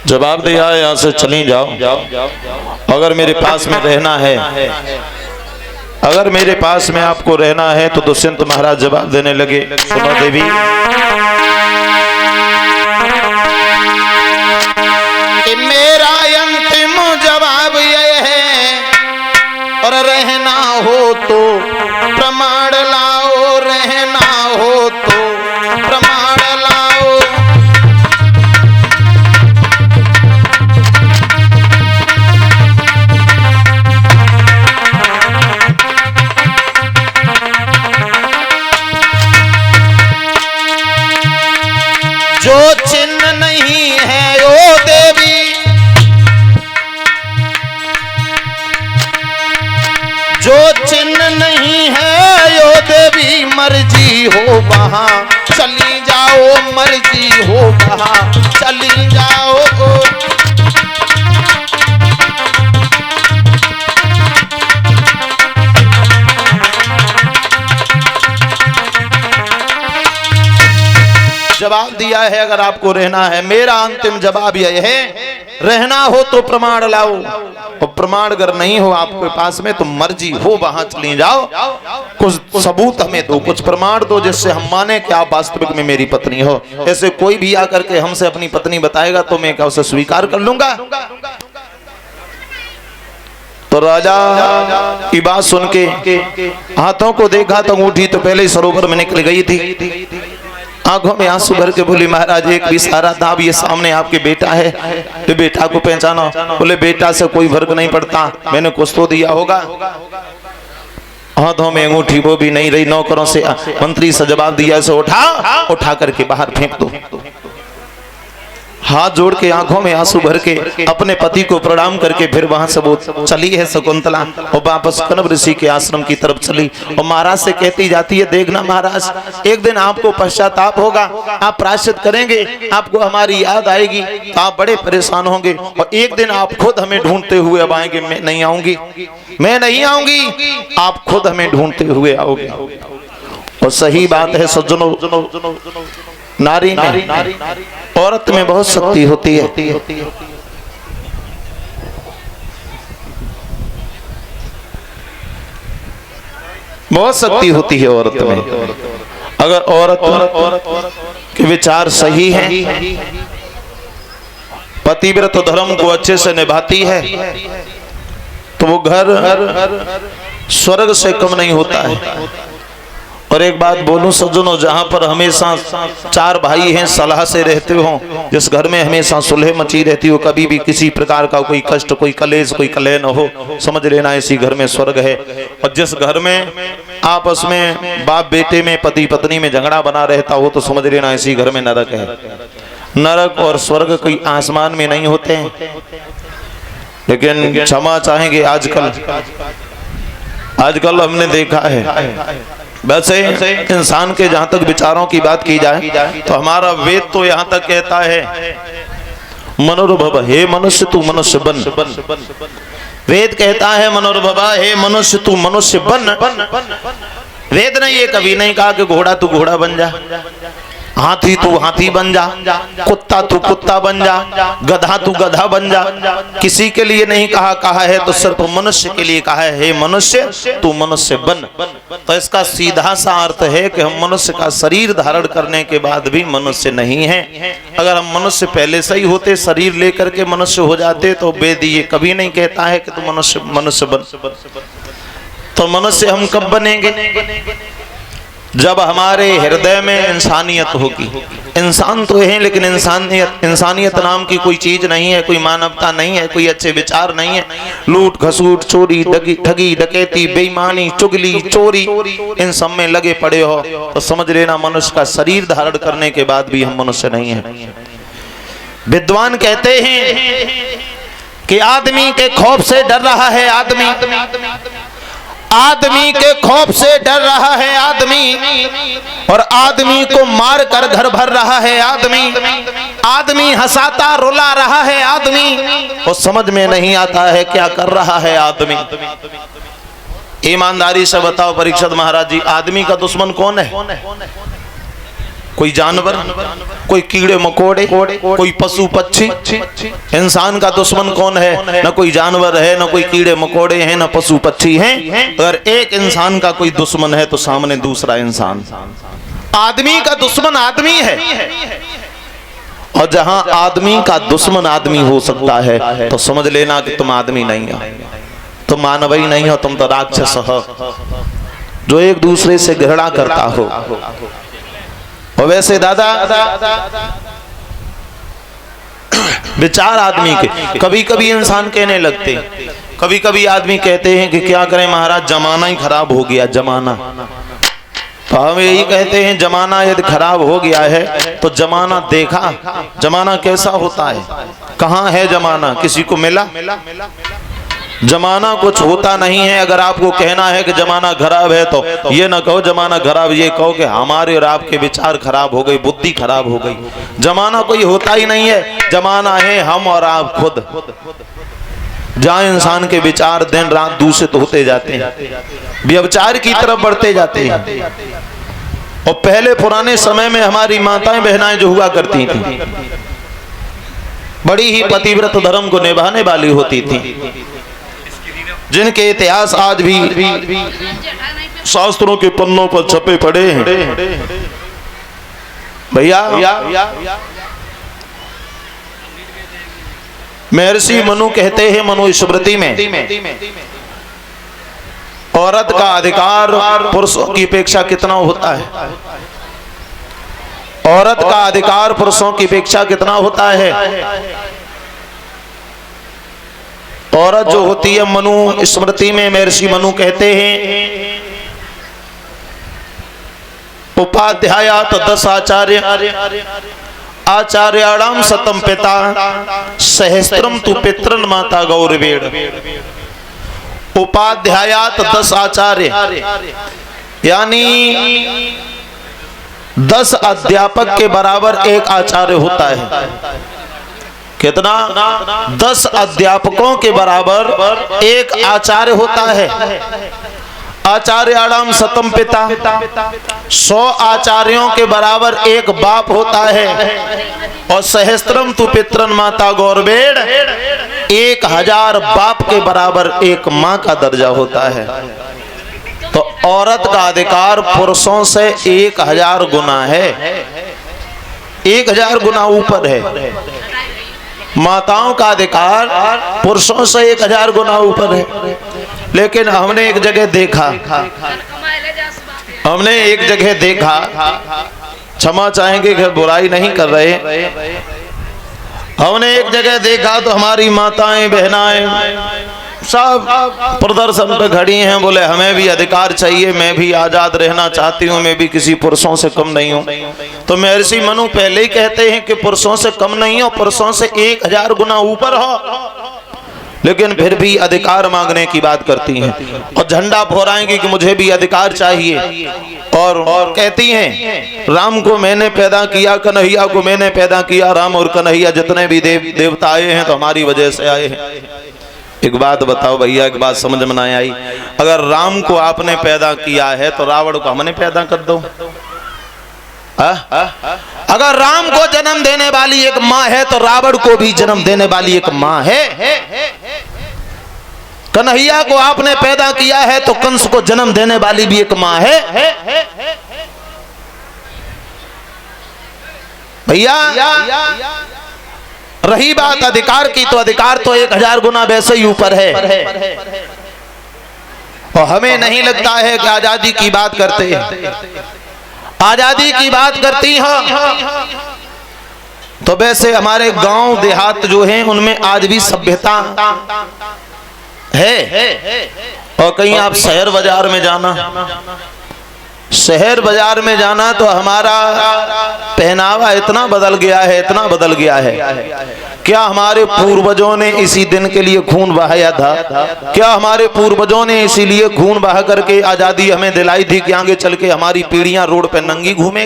जवाब दिया यहाँ से चली जाओ। अगर मेरे पास में रहना है, अगर मेरे पास में आपको रहना है तो दुष्यंत महाराज जवाब देने लगे, सुनो देवी, मेरा अंतिम जवाब ये है, और रहना हो तो प्रमाण लाओ, रहना हो तो प्रमाण लाओ। जो चिन्ह नहीं है ओ देवी, जो चिन्ह नहीं है ओ देवी, मर्जी हो वहां चली जाओ, मर्जी हो वहां चली जाओ। जवाब दिया है, अगर आपको रहना है, मेरा अंतिम जवाब यह है, रहना हो तो प्रमाण लाओ, और प्रमाण अगर नहीं हो आपके पास में तो मर्जी हो वहां चली जाओ। कुछ सबूत हमें दो, कुछ प्रमाण दो जिससे हम माने कि आप वास्तविक में मेरी पत्नी हो। ऐसे कोई भी आकर के हमसे अपनी पत्नी बताएगा तो मैं क्या उसे स्वीकार कर लूंगा? तो राजा की बात सुन के हाथों को देखा तो अंगूठी तो पहले ही सरोवर में निकल गई थी। आंखों में आंसू भर के बोली, महाराज एक भी सारा था, अब ये सामने आपके बेटा है, तो बेटा को पहचानो। बोले बेटा से कोई फर्क नहीं पड़ता, मैंने कुछ तो दिया होगा। हाथों में अंगूठी वो भी नहीं रही, नौकरों से मंत्री से जवाब दिया, इसे उठा करके बाहर फेंक दो। हाथ जोड़ के आंखों में आंसू भर के अपने पति को प्रणाम करके फिर वहां से वो चली है शकुंतला, और वापस कण्व ऋषि के आश्रम की तरफ चली, और महाराज से कहती जाती है, देखना महाराज, एक दिन आपको पश्चाताप होगा, आप प्रायश्चित करेंगे, आपको हमारी याद आएगी, तो आप बड़े परेशान होंगे, और एक दिन आप खुद हमें ढूंढते हुए अब आएंगे। मैं नहीं आऊंगी, मैं नहीं आऊंगी, आप खुद हमें ढूंढते हुए आओगे। और सही बात है सज्जनों, नारी में, औरत में बहुत शक्ति होती है। बहुत शक्ति होती है औरत में। अगर औरत के विचार सही हैं, पतिव्रत धर्म को अच्छे से निभाती है, तो वो घर स्वर्ग से कम नहीं होता है। और एक बात बोलूं सज्जनों, जहां पर हमेशा चार भाई हैं, सलाह से रहते हो, जिस घर में हमेशा सुलह मची रहती हो, कभी भी किसी प्रकार का कोई कष्ट, कोई कलेश, कोई कलह न हो, समझ लेना इसी घर में स्वर्ग है। और जिस घर में आपस में बाप बेटे में, पति पत्नी में झगड़ा बना रहता हो, तो समझ लेना इसी घर में नरक है। नरक और स्वर्ग कोई आसमान में नहीं होते हैं, लेकिन क्षमा चाहेंगे आजकल हमने देखा है, वैसे इंसान के जहां तक विचारों की बात की जाए तो हमारा वेद तो यहां तक कहता है, मनोरभव हे मनुष्य तू मनुष्य बन। वेद कहता है मनोरभव हे मनुष्य तू मनुष्य बन। वेद ने ये कभी नहीं कहा कि घोड़ा तू घोड़ा बन जा, हाथी तू हाथी बन जा, कुत्ता तू कुत्ता बन जा, गधा तू गधा बन जा। किसी के लिए नहीं कहा है तो सिर्फ मनुष्य के लिए कहा है, हे मनुष्य तू मनुष्य बन। तो इसका सीधा सा अर्थ है कि हम मनुष्य का शरीर धारण करने के बाद भी मनुष्य नहीं है। अगर हम मनुष्य पहले से ही होते, शरीर लेकर के मनुष्य हो जाते, तो वेद ये कभी नहीं कहता है कि तू मनुष्य बन। तो मनुष्य हम कब बनेंगे? जब हमारे हृदय में इंसानियत होगी। इंसान तो है, लेकिन इंसानियत नाम की कोई चीज नहीं है, कोई मानवता नहीं है, कोई अच्छे विचार नहीं है। लूट घसूट, चोरी, ठगी, डकैती, बेईमानी, चुगली, चोरी, इन सब में लगे पड़े हो तो समझ लेना मनुष्य का शरीर धारण करने के बाद भी हम मनुष्य नहीं है। विद्वान कहते हैं कि आदमी के खौफ से डर रहा है आदमी के खौफ से डर रहा है आदमी, और आदमी को मार कर घर भर रहा है आदमी हंसाता रुला रहा है आदमी, और समझ में नहीं आता है क्या कर रहा है आदमी। ईमानदारी से बताओ परीक्षित महाराज जी, आदमी का दुश्मन कौन है? कोई जानवर, कोई कीड़े मकोड़े, कोई पशु पक्षी। इंसान का दुश्मन कौन है? न कोई जानवर है, न कोई कीड़े मकोड़े हैं, न पशु पक्षी हैं। अगर एक इंसान का कोई दुश्मन है तो सामने दूसरा इंसान। आदमी का दुश्मन आदमी है, और जहां आदमी का दुश्मन आदमी हो सकता है तो समझ लेना कि तुम आदमी नहीं हो, तुम मानव ही नहीं हो, तुम तो राक्षस हो जो एक दूसरे से घृणा करता हो। और वैसे दादा विचार आदमी के कभी कभी इंसान कहने लगते, कभी कभी आदमी कहते हैं कि क्या करें महाराज, जमाना ही खराब हो गया, जमाना। तो हम यही कहते हैं जमाना यदि खराब हो गया है तो जमाना देखा, जमाना कैसा होता है, कहाँ है जमाना, किसी को मिला? जमाना कुछ होता नहीं है। अगर आपको कहना है कि जमाना खराब है तो ये ना कहो जमाना खराब, ये कहो कि हमारे और आपके विचार खराब हो गई, बुद्धि खराब हो गई। जमाना कोई होता ही नहीं है, जमाना है हम और आप खुद। जहाँ इंसान के विचार दिन रात दूषित होते जाते हैं, व्यभिचार की तरफ बढ़ते जाते हैं। और पहले पुराने समय में हमारी माताएं बहनाएं जो हुआ करती थी, बड़ी ही पतिव्रत धर्म को निभाने वाली होती थी, जिनके इतिहास आज भी शास्त्रों के पन्नों पर छपे पड़े हैं। भैया महर्षि मनु कहते हैं मनुस्मृति में, औरत का अधिकार पुरुषों की अपेक्षा कितना होता है? औरत का अधिकार पुरुषों की अपेक्षा कितना होता है? औरत जो होती है, मनु स्मृति में महर्षि मनु कहते हैं, उपाध्यायात 10 आचार्य आचार्याणाम सतम पिता सहस्त्रम तु पितृन माता गौरवेण। उपाध्यायात 10 आचार्य, यानी 10 अध्यापक के बराबर एक आचार्य होता है। कितना? 10 अध्यापकों के बराबर एक आचार्य होता है। आचार्याणाम सतम पिता, 100 आचार्यों के बराबर एक बाप होता है। और सहस्त्रम तु पितृन माता गौरवेण, 1000 बाप के बराबर एक माँ का दर्जा होता है। तो औरत का अधिकार पुरुषों से 1000 गुना है, 1000 गुना ऊपर है। माताओं का अधिकार पुरुषों से 1000 गुना ऊपर है। लेकिन हमने एक जगह देखा, क्षमा चाहेंगे कि बुराई नहीं कर रहे, हमने एक जगह देखा तो हमारी माताएं बहनाएं सब प्रदर्शन पे खड़ी हैं, बोले हमें भी अधिकार चाहिए, मैं भी आजाद रहना चाहती हूँ, मैं भी किसी पुरुषों से कम नहीं हूँ। तो महर्षि मनु पहले ही कहते हैं कि पुरुषों से कम नहीं हो, पुरुषों से 1000 गुना ऊपर हो, लेकिन फिर भी अधिकार मांगने की बात करती हैं और झंडा फहराएंगी कि मुझे भी अधिकार चाहिए। और कहती हैं राम को मैंने पैदा किया, कन्हैया को मैंने पैदा किया, राम और कन्हैया जितने भी देवता आए हैं तो हमारी वजह से आए हैं। एक बात बताओ भैया, एक बात समझ में ना आई, अगर राम को आपने पैदा किया है तो रावण को हमने पैदा कर दो। अगर राम को जन्म देने वाली एक माँ है तो रावण को भी जन्म देने वाली एक माँ है। कन्हैया को आपने पैदा किया है तो कंस को जन्म देने वाली भी एक माँ है। भैया रही बात अधिकार की, तो अधिकार तो 1000 गुना वैसे ही ऊपर है। और हमें नहीं लगता है कि आजादी की बात करते हैं, आजादी की बात करती हैं तो वैसे हमारे गांव देहात जो हैं उनमें आज भी सभ्यता है। और कहीं आप शहर बाजार में जाना, शहर बाजार में जाना तो हमारा पहनावा इतना बदल गया है, इतना बदल गया है। क्या हमारे पूर्वजों ने इसी दिन के लिए खून बहाया था? क्या हमारे पूर्वजों ने इसीलिए खून बहा करके आजादी हमें दिलाई थी कि आगे चल के हमारी पीढ़ियां रोड पे नंगी घूमे?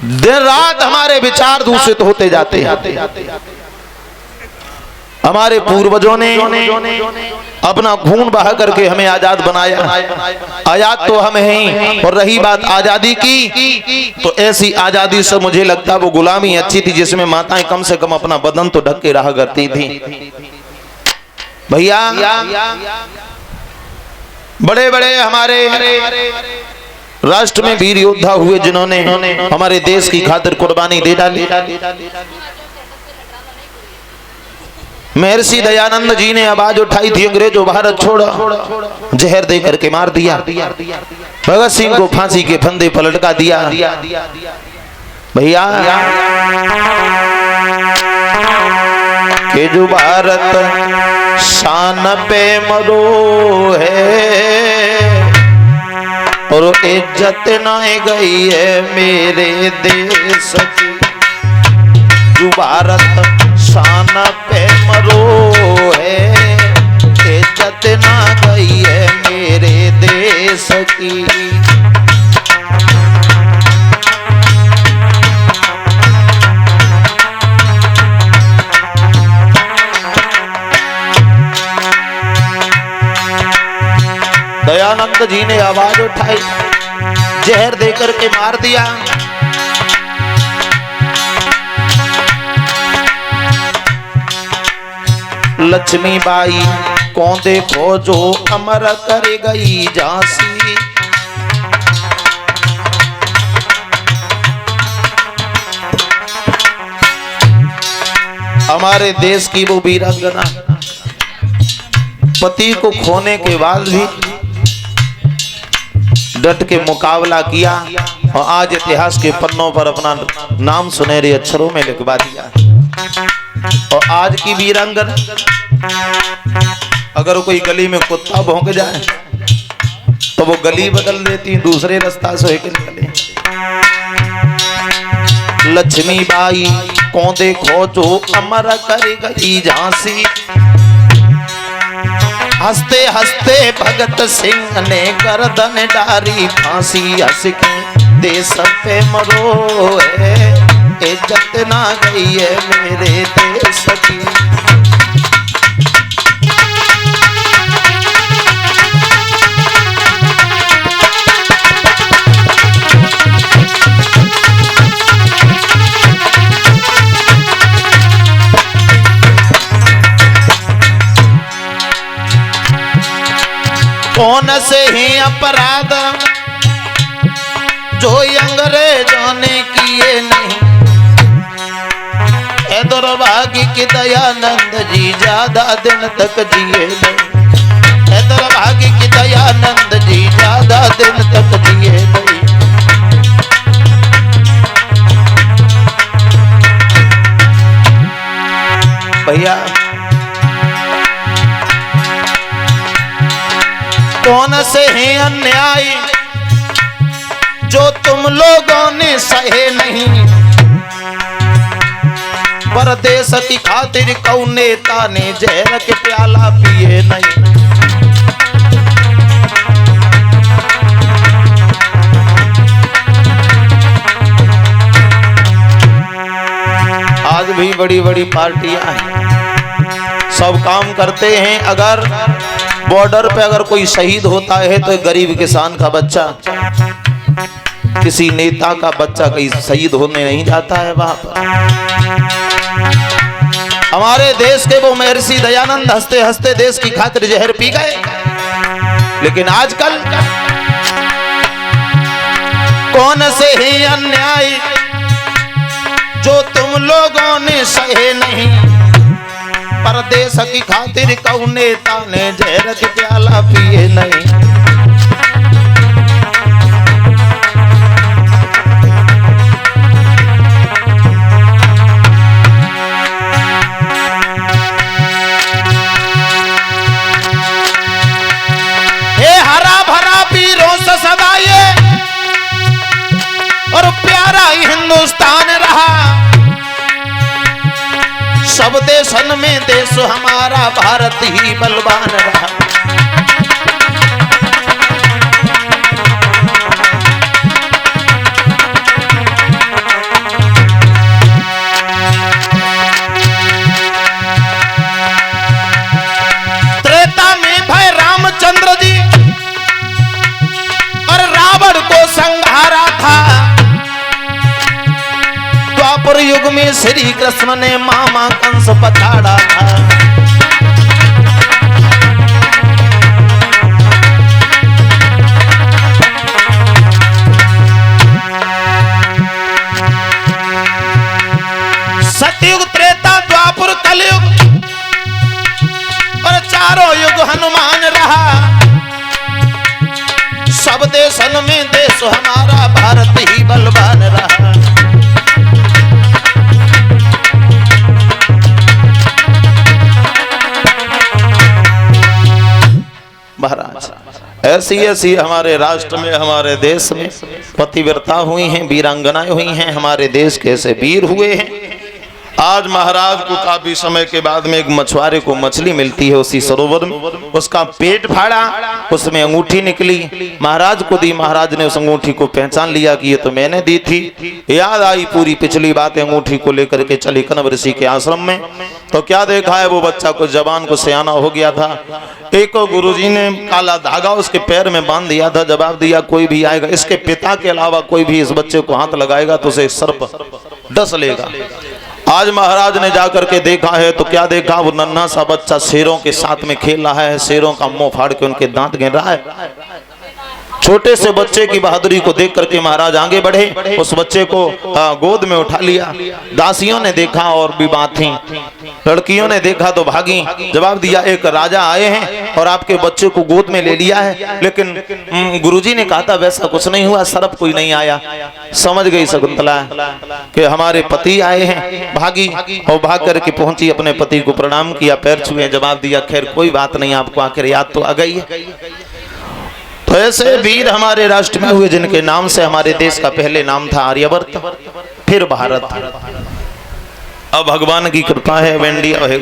दिन रात हमारे विचार दूषित होते जाते हैं। हमारे पूर्वजों ने अपना खून बहा करके हमें आजाद बनाया। आजाद तो हम हैं। और रही बात आजादी की, तो ऐसी आजादी से मुझे लगता वो गुलामी अच्छी थी जिसमें माताएं कम से कम अपना बदन तो ढक के रहा करती थी। भैया बड़े बड़े हमारे राष्ट्र में वीर योद्धा हुए जिन्होंने हमारे देश की खातिर कुर्बानी दे डाली। महर्षि दयानंद जी ने आवाज उठाई थी, अंग्रेजों भारत छोड़ो, जहर दे करके मार दिया। भगत सिंह को फांसी के फंदे पर लटका दिया। भैया के जो भारत शान पे मरो है और इज्जत ना गई है मेरे देश की। जो भारत शान पे मरो है, इज्जत ना गई है मेरे देश की। दयानंद जी ने आवाज उठाई, जहर देकर के मार दिया। लक्ष्मीबाई को देखो जो अमर कर गई झांसी। हमारे देश की वो वीरांगना पति को खोने के बाद भी डट के मुकाबला किया और आज इतिहास के पन्नों पर अपना नाम सुनहरे अक्षरों में लिखवा दिया। और आज की वीरांगना अगर कोई गली में कुत्ता भौंक जाए तो वो गली बदल देती, दूसरे रास्ता से निकले। लक्ष्मीबाई को देखो जो अमर कर गई झांसी। हंसते हंसते भगत सिंह ने गर्दन डारी फांसी। हंस के देश पे मरो है, इज्जत ना गई है मेरे देश की। कौन से ही अपराध जो अंग्रेजों ने किए नहीं, ए दुर्भाग्य की दयानंद जी ज्यादा दिन तक जिए नहीं। ए दुर्भाग्य की दयानंद जी ज्यादा दिन तक जिए नहीं। भैया कौन से हैं अन्याय जो तुम लोगों ने सहे नहीं। परदेश की खातिर कौन नेता ने जहर के प्याला पिए नहीं। आज भी बड़ी बड़ी पार्टियां हैं, सब काम करते हैं। अगर बॉर्डर पे अगर कोई शहीद होता है तो गरीब किसान का बच्चा, किसी नेता का बच्चा कहीं शहीद होने नहीं जाता है वहां पर। हमारे देश के वो महर्षि दयानंद हंसते हंसते देश की खातिर जहर पी गए। लेकिन आजकल कौन से ही अन्याय जो तुम लोगों ने सहे नहीं। परदेश की खातिर कौन नेता ने जहर के प्याला पिए नहीं। हे हरा भरा वीरों से सदा ये और प्यारा हिंदुस्तान रहा। सब देशन में देश हमारा भारत ही बलवान रहा। द्वापर युग में श्री कृष्ण ने मामा कंस पछाड़ा था। सतयुग, त्रेता, द्वापर, कलयुग और चारों युग हनुमान रहा। सब देशन में देश हमारा भारत ही बलवान रहा। महाराज ऐसी ऐसी हमारे राष्ट्र में, हमारे देश में पतिव्रता हुई हैं, वीरांगनाएं हुई हैं, हमारे देश के ऐसे वीर हुए हैं। आज महाराज को काफी समय के बाद में एक मछुआरे को मछली मिलती है उसी सरोवर में, उसका पेट फाड़ा, उसमें अंगूठी निकली, महाराज को दी। महाराज ने उस अंगूठी को पहचान लिया कि ये तो मैंने दी थी। याद आई पूरी पिछली बात, अंगूठी को लेकर के चली कण्व ऋषि के आश्रम में। तो क्या देखा है, वो बच्चा को जवान को सयाना हो गया था। एक गुरुजी ने काला धागा उसके पैर में बांध दिया था, जवाब दिया कोई भी आएगा इसके पिता के अलावा कोई भी इस बच्चे को हाथ लगाएगा तो उसे सर्प डस लेगा। आज महाराज ने जाकर के देखा है तो क्या देखा, वो नन्हा सा बच्चा शेरों के साथ में खेल रहा है, शेरों का मुंह फाड़ के उनके दांत गिन रहा है। छोटे से बच्चे की बहादुरी को देख करके महाराज आगे बढ़े, उस बच्चे को गोद में उठा लिया। दासियों ने देखा और भी बात थी, लड़कियों ने देखा तो भागी। जवाब दिया एक राजा आए हैं और आपके बच्चे को गोद में ले लिया है। लेकिन गुरुजी ने कहा था वैसा कुछ नहीं हुआ, सर्प कोई नहीं आया। समझ गई शकुंतला कि हमारे पति आए हैं, भागी और भाग करके पहुंची, अपने पति को प्रणाम किया, पैर छुए। जवाब दिया खैर कोई बात नहीं, आपको आखिर याद तो आ गई है। तो ऐसे वीर हमारे राष्ट्र में हुए जिनके नाम से हमारे देश का पहले नाम था आर्यवर्त, फिर भारत। अब भगवान की कृपा है, अब इंडिया है।